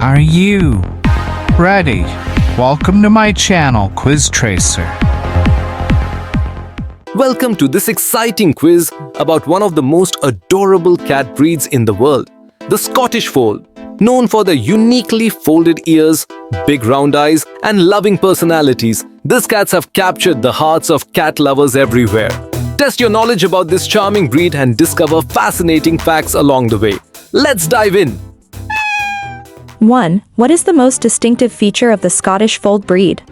Are you ready? Welcome to my channel, Quiz Tracer. Welcome to this exciting quiz about one of the most adorable cat breeds in the world, the Scottish Fold. Known for their uniquely folded ears, big round eyes, and loving personalities, these cats have captured the hearts of cat lovers everywhere. Test your knowledge about this charming breed and discover fascinating facts along the way. Let's dive in. 1. What is the most distinctive feature of the Scottish Fold breed?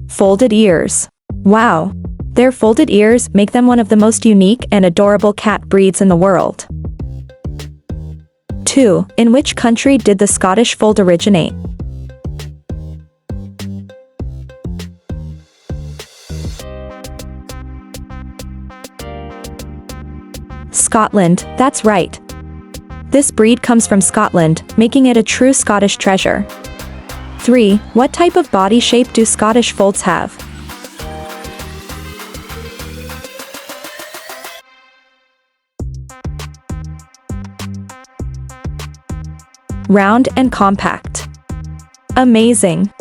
Folded ears. Wow! Their folded ears make them one of the most unique and adorable cat breeds in the world. 2. In which country did the Scottish Fold originate? Scotland, that's right. This breed comes from Scotland, making it a true Scottish treasure. 3. What type of body shape do Scottish Folds have? Round and compact. Amazing!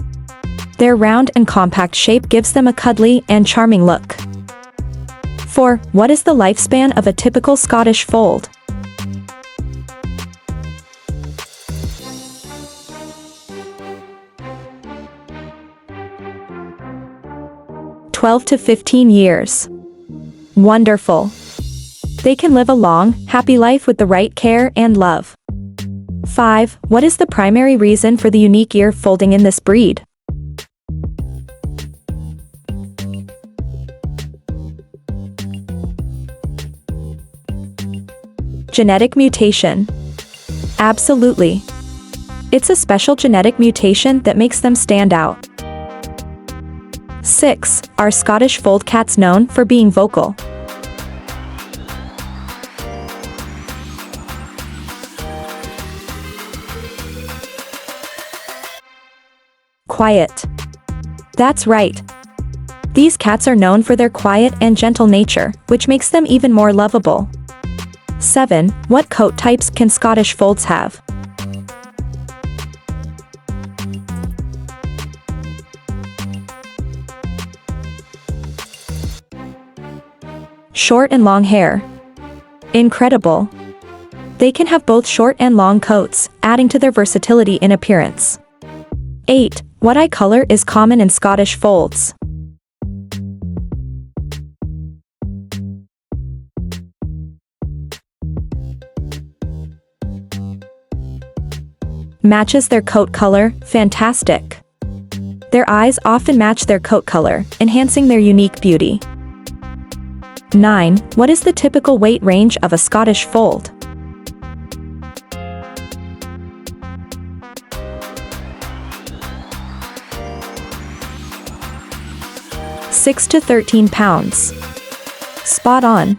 Their round and compact shape gives them a cuddly and charming look. 4. What is the lifespan of a typical Scottish Fold? (12 to 15 years). Wonderful! They can live a long, happy life with the right care and love. 5. What is the primary reason for the unique ear folding in this breed? Genetic mutation. Absolutely. It's a special genetic mutation that makes them stand out. 6. Are Scottish Fold cats known for being vocal? Quiet. That's right. These cats are known for their quiet and gentle nature, which makes them even more lovable. 7. What coat types can Scottish Folds have? Short and long hair. Incredible! They can have both short and long coats, adding to their versatility in appearance. 8. What eye color is common in Scottish Folds? Matches their coat color, fantastic! Their eyes often match their coat color, enhancing their unique beauty. 9. What is the typical weight range of a Scottish Fold? (6 to 13 pounds). Spot on!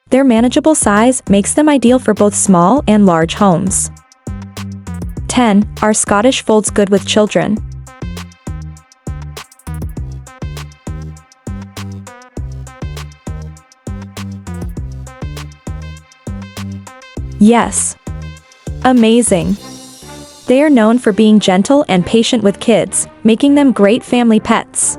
Their manageable size makes them ideal for both small and large homes. 10. Are Scottish Folds good with children? Yes. Amazing! They are known for being gentle and patient with kids, making them great family pets.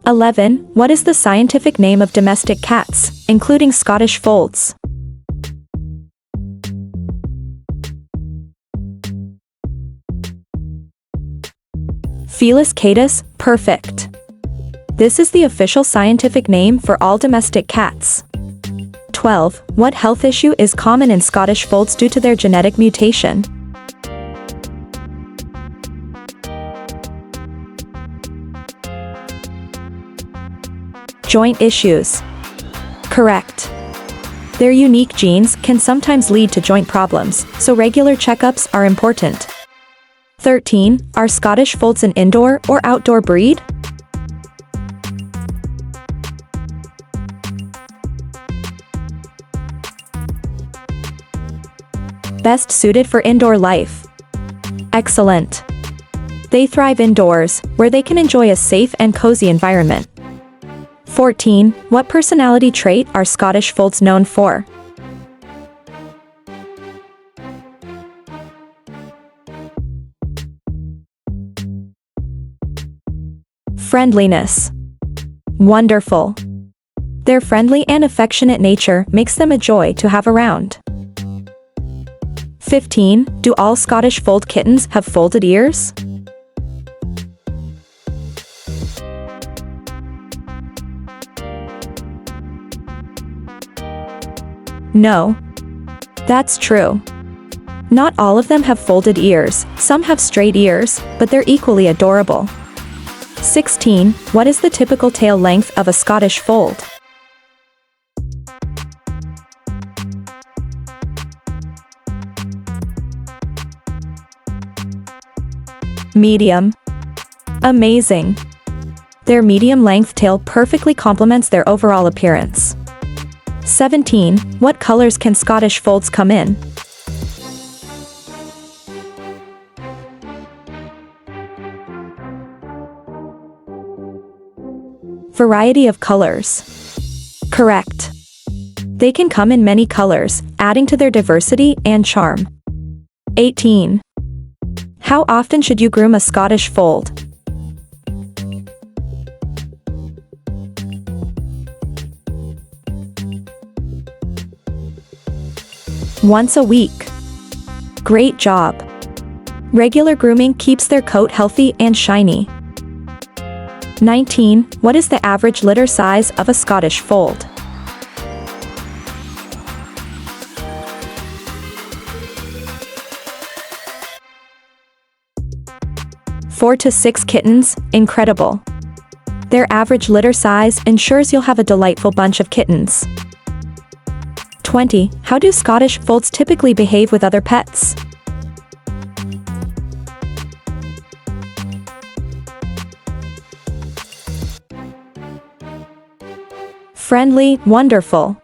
11. What is the scientific name of domestic cats, including Scottish Folds? Felis catus, perfect. This is the official scientific name for all domestic cats. 12. What health issue is common in Scottish Folds due to their genetic mutation? Joint issues. Correct. Their unique genes can sometimes lead to joint problems, so regular checkups are important. 13. Are Scottish Folds an indoor or outdoor breed? Best suited for indoor life. Excellent. They thrive indoors, where they can enjoy a safe and cozy environment. 14. What personality trait are Scottish Folds known for? Friendliness. Wonderful. Their friendly and affectionate nature makes them a joy to have around. 15. Do all Scottish Fold kittens have folded ears? No. That's true. Not all of them have folded ears, some have straight ears, but they're equally adorable. 16. What is the typical tail length of a Scottish Fold? Medium. Amazing. Their medium-length tail perfectly complements their overall appearance. 17. What colors can Scottish Folds come in? Variety of colors. Correct. They can come in many colors, adding to their diversity and charm. 18. How often should you groom a Scottish Fold? Once a week. Great job. Regular grooming keeps their coat healthy and shiny. 19. What is the average litter size of a Scottish Fold? Four to 6 kittens, incredible. Their average litter size ensures you'll have a delightful bunch of kittens. 20. How do Scottish Folds typically behave with other pets? Friendly, wonderful.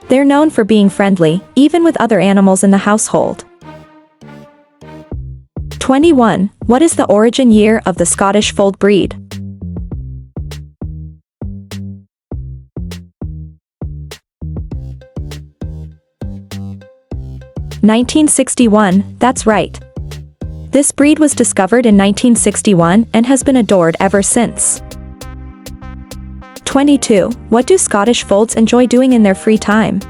They're known for being friendly, even with other animals in the household. 21. What is the origin year of the Scottish Fold breed? (1961), that's right. This breed was discovered in 1961 and has been adored ever since. 22. What do Scottish Folds enjoy doing in their free time?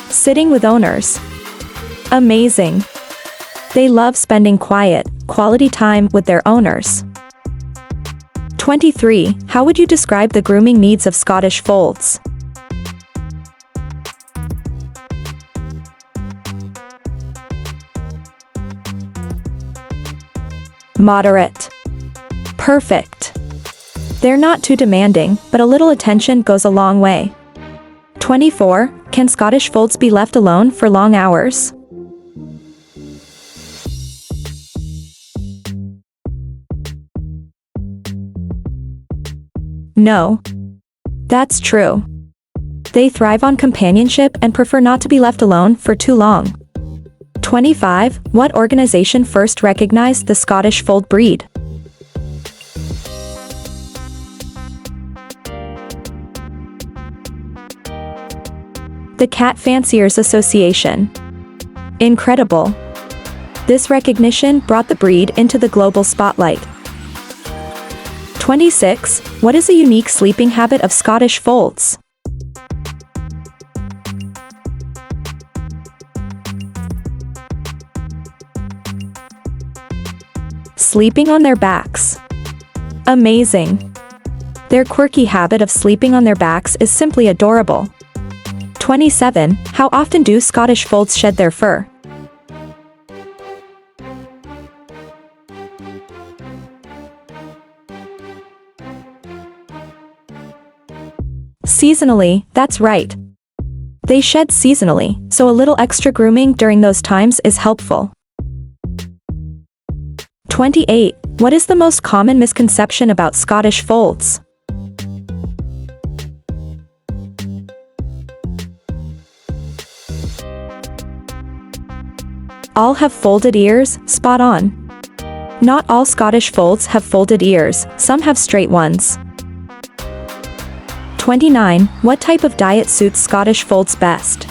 Sitting with owners. Amazing. They love spending quiet, quality time with their owners. 23. How would you describe the grooming needs of Scottish Folds? Moderate. Perfect. They're not too demanding, but a little attention goes a long way. 24. Can Scottish Folds be left alone for long hours? No. That's true. They thrive on companionship and prefer not to be left alone for too long. 25. What organization first recognized the Scottish Fold breed? The Cat Fanciers Association. Incredible. This recognition brought the breed into the global spotlight. 26. What is a unique sleeping habit of Scottish Folds? Sleeping on their backs. Amazing. Their quirky habit of sleeping on their backs is simply adorable. 27. How often do Scottish Folds shed their fur? Seasonally, that's right. They shed seasonally, so a little extra grooming during those times is helpful. 28. What is the most common misconception about Scottish Folds? All have folded ears, spot on. Not all Scottish folds have folded ears, some have straight ones. 29. What type of diet suits Scottish folds best?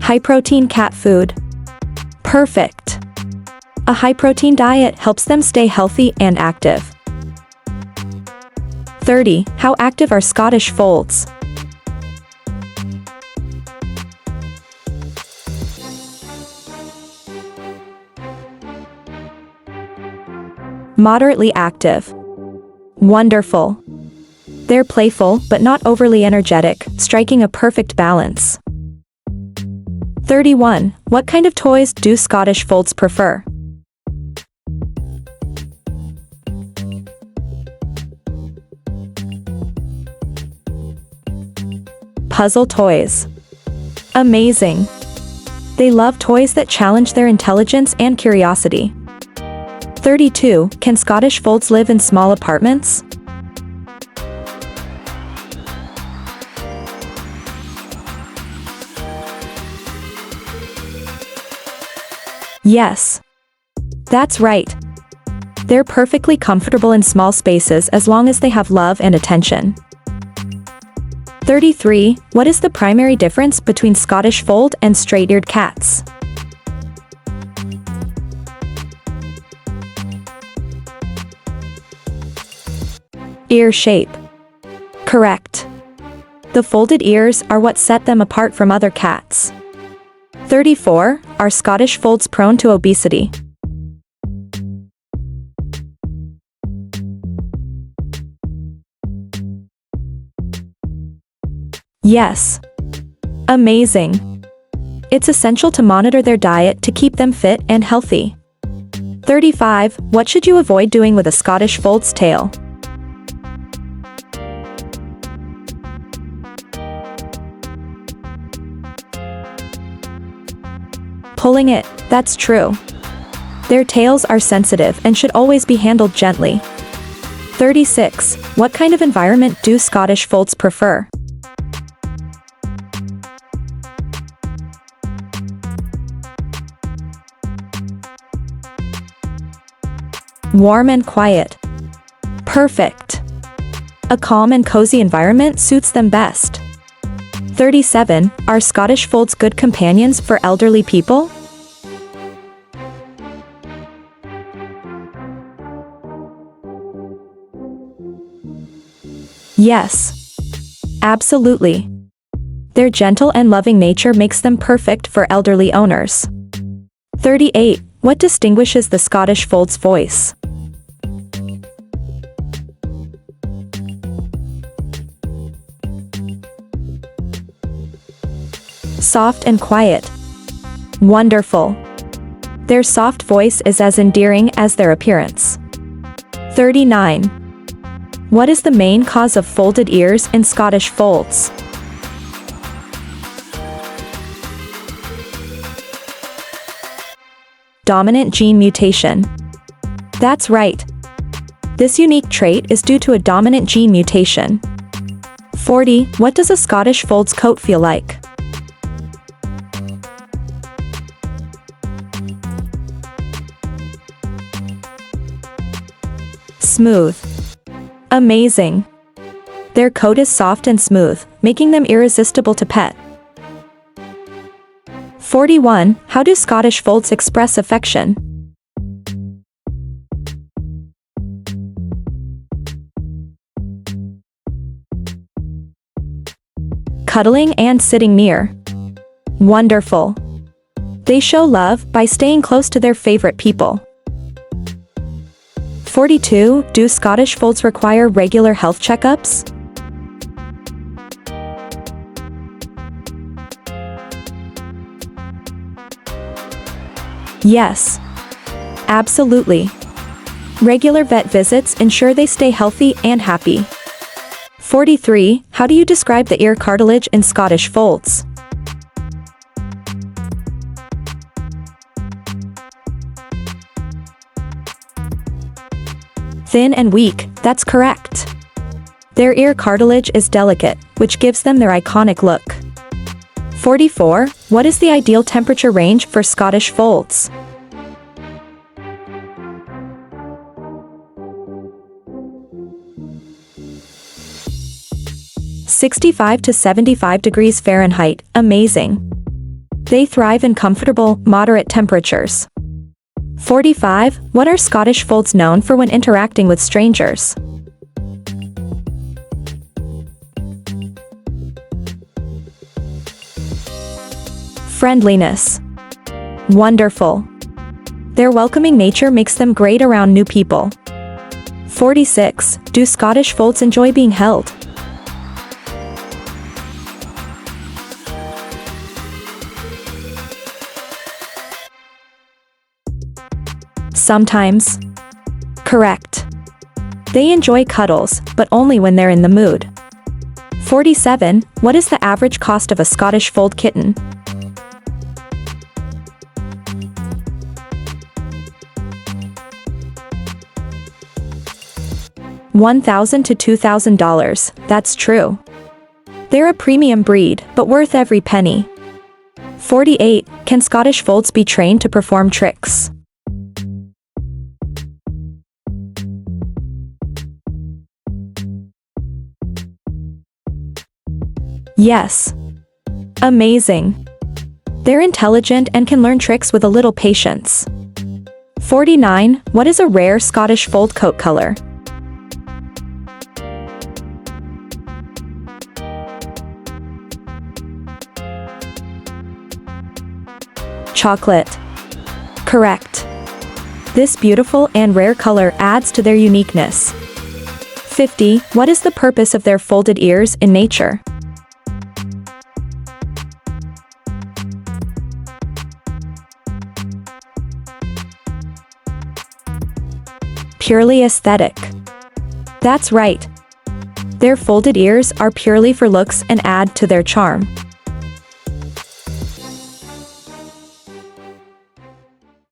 High-protein cat food. Perfect. A high-protein diet helps them stay healthy and active. 30. How active are Scottish folds? Moderately active. Wonderful. They're playful but not overly energetic, striking a perfect balance. 31. What kind of toys do Scottish folds prefer? Puzzle toys. Amazing. They love toys that challenge their intelligence and curiosity. 32. Can Scottish folds live in small apartments? Yes. That's right. They're perfectly comfortable in small spaces as long as they have love and attention. 33. What is the primary difference between Scottish fold and straight-eared cats? Ear shape. Correct. The folded ears are what set them apart from other cats. 34. Are Scottish folds prone to obesity? Yes. Amazing. It's essential to monitor their diet to keep them fit and healthy. 35. What should you avoid doing with a Scottish fold's tail? Pulling it, that's true. Their tails are sensitive and should always be handled gently. 36. What kind of environment do Scottish folds prefer? Warm and quiet. Perfect. A calm and cozy environment suits them best. 37. Are Scottish folds good companions for elderly people? Yes. Absolutely. Their gentle and loving nature makes them perfect for elderly owners. 38. What distinguishes the Scottish fold's voice? Soft and quiet. Wonderful. Their soft voice is as endearing as their appearance. 39. What is the main cause of folded ears in Scottish folds? Dominant gene mutation. That's right. This unique trait is due to a dominant gene mutation. 40. What does a Scottish fold's coat feel like? Smooth. Amazing. Their coat is soft and smooth, making them irresistible to pet. 41. How do Scottish folds express affection? Cuddling and sitting near. Wonderful. They show love by staying close to their favorite people. 42. Do Scottish folds require regular health checkups? Yes. Absolutely. Regular vet visits ensure they stay healthy and happy. 43. How do you describe the ear cartilage in Scottish folds? Thin and weak, that's correct. Their ear cartilage is delicate, which gives them their iconic look. 44. What is the ideal temperature range for Scottish folds? (65 to 75 degrees Fahrenheit). Amazing. They thrive in comfortable, moderate temperatures. 45. What are Scottish folds known for when interacting with strangers? Friendliness. Wonderful. Their welcoming nature makes them great around new people. 46. Do Scottish folds enjoy being held? Sometimes. Correct. They enjoy cuddles, but only when they're in the mood. 47. What is the average cost of a Scottish fold kitten? $1,000 to $2,000, that's true. They're a premium breed, but worth every penny. 48. Can Scottish folds be trained to perform tricks? Yes. Amazing. They're intelligent and can learn tricks with a little patience. 49. What is a rare Scottish fold coat color? Chocolate. Correct. This beautiful and rare color adds to their uniqueness. 50. What is the purpose of their folded ears in nature? Purely aesthetic. That's right. Their folded ears are purely for looks and add to their charm.